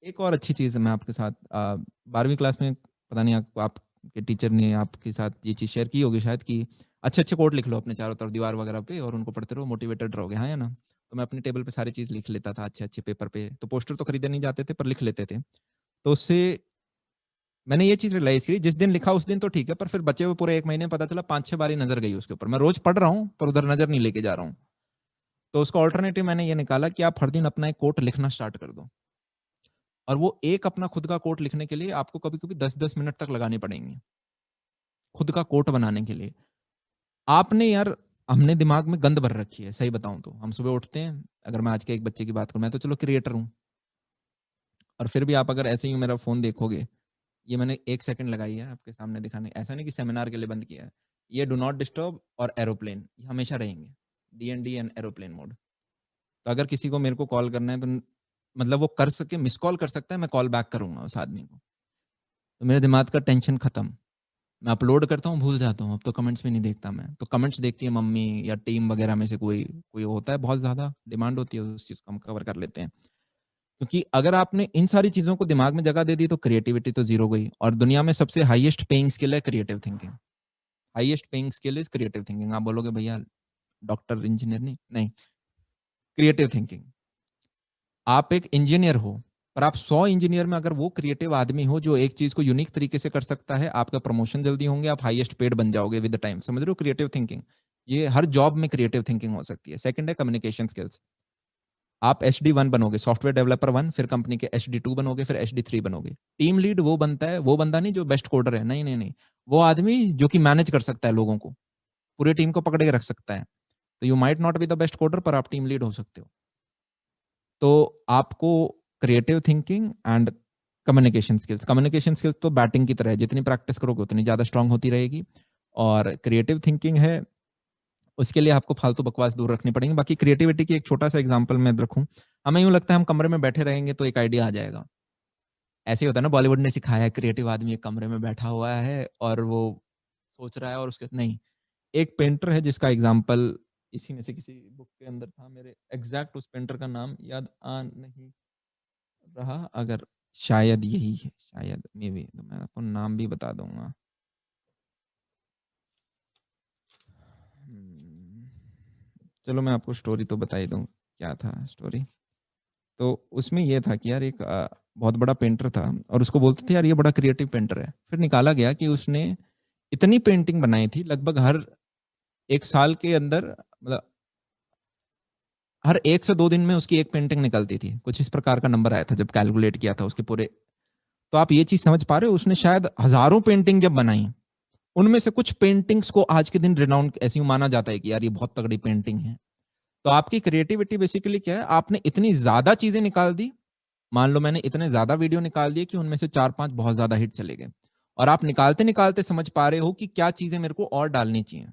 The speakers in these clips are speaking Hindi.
एक और अच्छी चीज़ मैं आपके साथ 12वीं क्लास में पता नहीं आपके टीचर ने आपके साथ ये चीज़ शेयर की होगी शायद कि अच्छे-अच्छे कोट लिख लो अपने चारों तरफ दीवार वगैरह पे और उनको पढ़ते रहो, मोटिवेटेड रहोगे, हाँ या ना? तो मैं अपने टेबल पे सारी चीज़ लिख लेता था अच्छे-अच्छे पेपर पे। तो पोस्टर तो खरीदे नहीं जाते थे पर लिख लेते थे। तो उससे मैंने ये चीज़ रियलाइज़ की जिस दिन लिखा उस दिन तो ठीक है, पर फिर बचे हुए पूरे 1 महीने में पता चला 5-6 बार ही नज़र गई उसके ऊपर। मैं रोज़ पढ़ रहा हूँ, पर उधर नज़र नहीं लेके जा रहा हूँ। तो उसका अल्टरनेटिव मैंने ये निकाला कि आप हर दिन अपना एक कोट लिखना स्टार्ट कर दो। और वो एक अपना खुद का कोट लिखने के लिए आपको कभी-कभी 10-10 मिनट तक लगाने पड़ेंगे, खुद का कोट बनाने के लिए। आपने यार हमने दिमाग में गंद भर रखी है, सही बताऊँ तो। हम सुबह उठते हैं, अगर मैं आज के एक बच्चे की बात करूँ, मैं तो चलो क्रिएटर हूँ और फिर भी आप अगर ऐसे ही मेरा फ़ोन देखोगे, ये मैंने 1 सेकंड लगाई है आपके सामने दिखाने ऐसा नहीं कि सेमिनार के लिए बंद किया है। ये डू नॉट डिस्टर्ब और एरोप्लेन, ये हमेशा रहेंगे। DND and aeroplane mode. तो अगर किसी को मेरे को कॉल करना है तो मतलब वो कर सके मिस कॉल कर सकता है, मैं कॉल बैक करूँगा उस आदमी को। तो मेरे दिमाग का टेंशन खत्म। मैं अपलोड करता हूँ, भूल जाता हूँ, अब तो कमेंट्स भी नहीं देखता मैं। तो कमेंट्स देखती है मम्मी या टीम वगैरह में से कोई कोई होता है बहुत ज़्यादा डिमांड होती है उस चीज़ को हम कवर कर लेते हैं। क्योंकि अगर आपने इन सारी चीज़ों को दिमाग में जगह दे दी तो क्रिएटिविटी तो ज़ीरो गई और दुनिया में सबसे हाईएस्ट पेइंग स्किल है creative thinking. Highest paying skill is creative thinking. आप बोलोगे भैया डॉक्टर, इंजीनियर नहीं, नहीं, क्रिएटिव थिंकिंग। आप एक इंजीनियर हो, पर आप 100 इंजीनियर में अगर वो क्रिएटिव आदमी हो जो एक चीज़ को यूनिक तरीके से कर सकता है, आपका प्रमोशन जल्दी होंगे, आप हाईएस्ट पेड बन जाओगे विद द टाइम। समझ रहे हो क्रिएटिव थिंकिंग? ये हर जॉब में क्रिएटिव थिंकिंग हो सकती है। सेकंड है कम्युनिकेशन स्किल्स। आप एचडी 1 बनोगे, सॉफ्टवेयर डेवलपर 1, फिर कंपनी के एचडी 2 बनोगे, फिर एचडी 3 बनोगे। टीम लीड वो बनता है, वो बंदा नहीं जो बेस्ट कोडर है, नहीं, नहीं, नहीं। वो आदमी जो कि मैनेज कर सकता है लोगों को, पूरी टीम को पकड़ के रख सकता है। तो you might not be the best coder पर आप टीम लीड हो सकते हो। तो आपको creative thinking and communication skills तो बैटिंग की तरह है, जितनी प्रैक्टिस करोगे उतनी ज़्यादा स्ट्रांग होती रहेगी और क्रिएटिव थिंकिंग है, उसके लिए आपको फालतू बकवास दूर रखनी पड़ेगी। बाकी क्रिएटिविटी की एक छोटा-सा एग्ज़ाम्पल मैं रखूँ, हमें यूँ लगता है हम कमरे में बैठे रहेंगे तो एक आइडिया आ जाएगा। ऐसे ही होता है ना बॉलीवुड ने सिखाया है क्रिएटिव आदमी एक कमरे में बैठा हुआ है और वो सोच रहा है और उसके नहीं, एक पेंटर है जिसका एग्ज़ाम्पल इसी में से किसी बुक के अंदर था, मेरे एग्ज़ैक्ट उस पेंटर का नाम याद आ नहीं रहा, अगर शायद यही है, शायद मेबी तो मैं आपको नाम भी बता दूँगा। हुँ, चलो मैं आपको स्टोरी तो बता ही दूँ, क्या था स्टोरी? तो उसमें ये था कि यार एक बहुत बड़ा पेंटर था और उसको बोलते थे यार ये बड़ा क्रिएटिव पेंटर है। फिर निकाला गया कि उसने इतनी पेंटिंग बनाई थी लगभग हर 1 साल के अंदर मतलब हर 1 से 2 दिन में उसकी एक पेंटिंग निकलती थी। कुछ इस प्रकार का नंबर आया था जब कैलकुलेट किया था उसके पूरे। तो आप ये चीज़ समझ पा रहे हो उसने शायद हज़ारों पेंटिंग जब बनाई, उनमें से कुछ पेंटिंग्स को आज के दिन रिनाउंड ऐसे ही माना जाता है कि यार ये बहुत तगड़ी पेंटिंग है। तो आपकी क्रिएटिविटी बेसिकली क्या है, आपने इतनी ज़्यादा चीज़ें निकाल दी, मान लो मैंने इतने ज़्यादा वीडियो निकाल दिए कि उनमें से 4-5 बहुत ज़्यादा हिट चले गए। और आप निकालते-निकालते समझ पा रहे हो कि क्या चीज़ें मेरे को और डालनी चाहिए।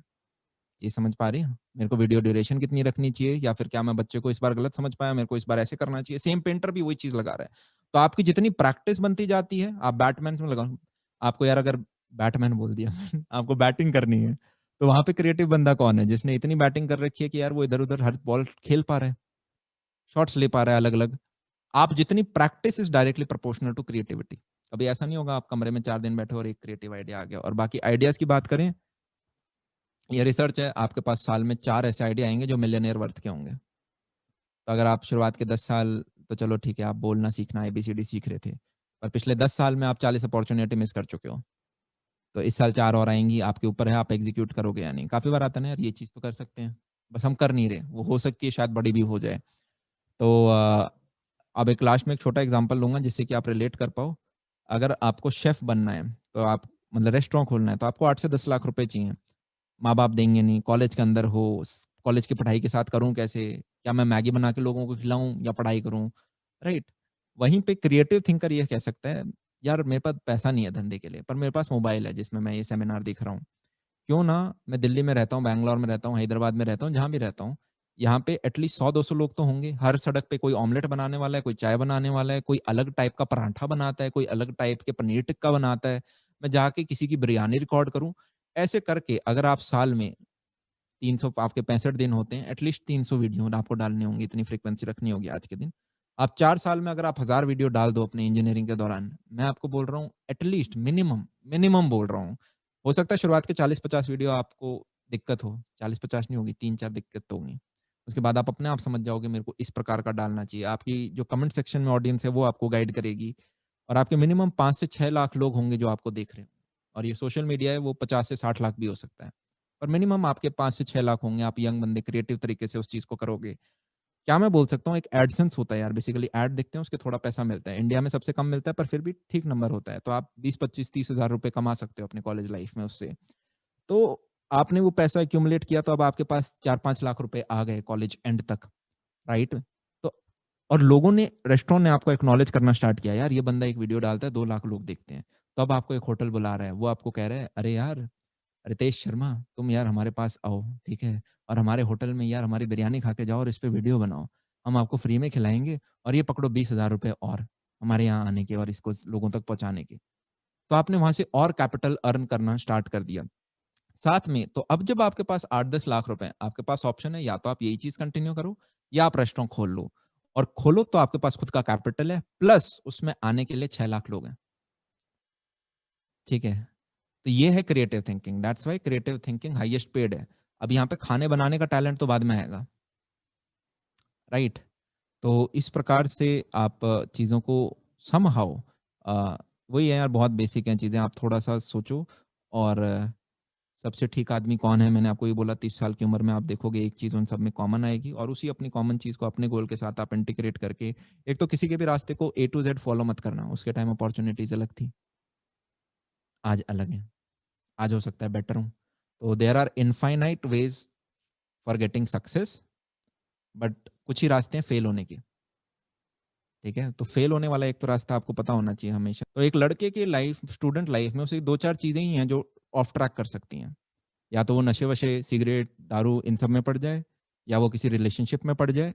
ये समझ पा रही हो? मेरे को वीडियो ड्यूरेशन कितनी रखनी चाहिए या फिर क्या मैं बच्चे को इस बार गलत समझ पाया, मेरे को इस बार ऐसे करना चाहिए। सेम पेंटर भी वही चीज़ लगा रहा है। तो आपकी जितनी प्रैक्टिस बनती जाती है, आप बैटमैन में लगाओ आपको यार अगर बैटमैन बोल दिया आपको बैटिंग करनी है, तो वहाँ पे क्रिएटिव बंदा कौन है? जिसने इतनी बैटिंग कर रखी है कि यार वो इधर-उधर हर बॉल खेल पा रहा है, शॉट्स ले पा रहा है अलग-अलग। आप जितनी practice is directly proportional to creativity. कभी ऐसा नहीं होगा आप कमरे में 4 दिन बैठे और एक क्रिएटिव आइडिया आ गया। और बाकी आइडियाज़ की बात करें, ये रिसर्च है, आपके पास साल में 4 ऐसे आइडिया आएँगे जो मिलियनेयर वर्थ के होंगे। तो अगर आप शुरुआत के 10 साल तो चलो ठीक है, आप बोलना सीखना, एबीसीडी सीख रहे थे। पर पिछले 10 साल में आप 40 अपॉर्च्युनिटी मिस कर चुके हो। तो इस साल 4 और आएँगी, आपके ऊपर है आप एग्ज़ीक्यूट करोगे या नहीं। काफ़ी बार आता है ना यार ये चीज़ तो कर सकते हैं, बस हम कर नहीं रहे। वो हो सकती है शायद बड़ी भी हो जाए। तो अब एक लास्ट में एक छोटा एग्ज़ाम्पल लूँगा जिससे कि आप रिलेट कर पाओ। अगर आपको शेफ़ बनना है, तो आप मतलब रेस्टोरेंट खोलना है, तो आपको 8 से 10 लाख रुपए चाहिए। माँ-बाप देंगे नहीं, कॉलेज के अंदर हो, कॉलेज की पढ़ाई के साथ करूँ कैसे? क्या मैं मैगी बना के लोगों को खिलाऊँ या पढ़ाई करूँ? राइट? वहीं पे क्रिएटिव थिंकर ये कह सकता है, यार मेरे पास पैसा नहीं है धंधे के लिए, पर मेरे पास मोबाइल है जिसमें मैं ये सेमिनार देख रहा हूँ। क्यों ना मैं दिल्ली में रहता हूँ, बैंगलोर में रहता हूँ, हैदराबाद में रहता हूँ, जहाँ भी रहता हूँ, यहाँ पे एटलीस्ट 100-200 लोग तो होंगे। हर सड़क पे कोई ऑमलेट बनाने वाला है, कोई चाय बनाने वाला है, कोई अलग टाइप का पराठा बनाता है, कोई अलग टाइप के पनीर टिक्का बनाता है। मैं जाके किसी की बिरयानी रिकॉर्ड करूँ। ऐसे करके अगर आप साल में 300 आपके 65 दिन होते हैं, एटलीस्ट 300 वीडियो आपको डालने होंगे, इतनी फ्रीक्वेंसी रखनी होगी आज के दिन। आप 4 साल में अगर आप 1000 वीडियो डाल दो अपने इंजीनियरिंग के दौरान, मैं आपको बोल रहा हूँ एटलीस्ट मिनिमम बोल रहा हूँ। हो सकता है शुरुआत के 40-50 वीडियो आपको दिक्कत हो, 40-50 नहीं होगी, 3-4 दिक्कत तो होंगी। उसके बाद आप अपने आप समझ जाओगे मेरे को इस प्रकार का डालना चाहिए। आपकी जो कमेंट सेक्शन में ऑडियंस है वो आपको गाइड करेगी और आपके मिनिमम 5 से 6 लाख लोग होंगे जो आपको देख रहे हैं। और ये सोशल मीडिया है वो 50 से 60 लाख भी हो सकता है। पर मिनिमम आपके 5 से 6 लाख होंगे, आप यंग बंदे क्रिएटिव तरीके से उस चीज़ को करोगे। क्या मैं बोल सकता हूँ एक एडसेंस होता है यार बेसिकली ऐड देखते हैं उसके थोड़ा पैसा मिलता है। इंडिया में सबसे कम मिलता है पर फिर भी ठीक नंबर होता है। तो आप 20, 25, 30 हज़ार रुपए कमा सकते हो अपने कॉलेज लाइफ में उससे। तो आपने वो पैसा एक्यूमुलेट किया तो अब आपके पास 4-5 लाख रुपए आ गए कॉलेज एंड तक, राइट? तो और लोगों ने रेस्टोरेंट ने आपको एक्नॉलेज करना स्टार्ट किया, यार ये बंदा एक वीडियो डालता है 2 लाख लोग देखते हैं। तो अब आपको एक होटल बुला रहा है, वो आपको कह रहा है, "अरे यार, रितेश शर्मा तुम यार हमारे पास आओ, ठीक है? और हमारे होटल में यार हमारी बिरयानी खा के जाओ और इस पे वीडियो बनाओ। हम आपको फ्री में खिलाएँगे और ये पकड़ो 20,000 रुपए और हमारे यहाँ आने के और इसको लोगों तक पहुँचाने के।" तो आपने वहाँ से और कैपिटल अर्न करना स्टार्ट कर दिया। साथ में तो अब जब आपके पास 8-10 लाख रुपए हैं, आपके पास ऑप्शन है या तो आप यही चीज़ कंटिन्यू करो या आप रेस्टोरेंट खोल लो। और खोलो तो आपके पास खुद का कैपिटल है प्लस उसमें आने के लिए 6 लाख लोग हैं। ठीक है? तो ये है creative thinking. That's why creative thinking highest paid है। अब यहाँ पे खाने बनाने का टैलेंट तो बाद में आएगा, राइट? तो इस प्रकार से आप चीज़ों को समहाउ वही है यार बहुत बेसिक हैं चीज़ें, आप थोड़ा-सा सोचो और सबसे ठीक आदमी कौन है? मैंने आपको ये बोला 30 साल की उम्र में आप देखोगे एक चीज़ उन सब में कॉमन आएगी और उसी अपनी कॉमन चीज़ को अपने गोल के साथ आप इंटीग्रेट करके एक तो किसी के भी रास्ते को ए टू ज़ेड फॉलो मत करना। उसके टाइम अपॉर्च्युनिटीज़ अलग थी, आज अलग हैं। आज हो सकता है बेटर हो। तो there are infinite ways for getting success but कुछ ही रास्ते हैं फेल होने के, ठीक है? तो फेल होने वाला एक तो रास्ता आपको पता होना चाहिए हमेशा। तो एक लड़के की लाइफ़ स्टूडेंट लाइफ़ में उसे 2-4 चीज़ें ही हैं जो ऑफ ट्रैक कर सकती हैं। या तो वो नशे-वशे, सिगरेट, दारू इन सब में पड़ जाए या वो किसी रिलेशनशिप में पड़ जाए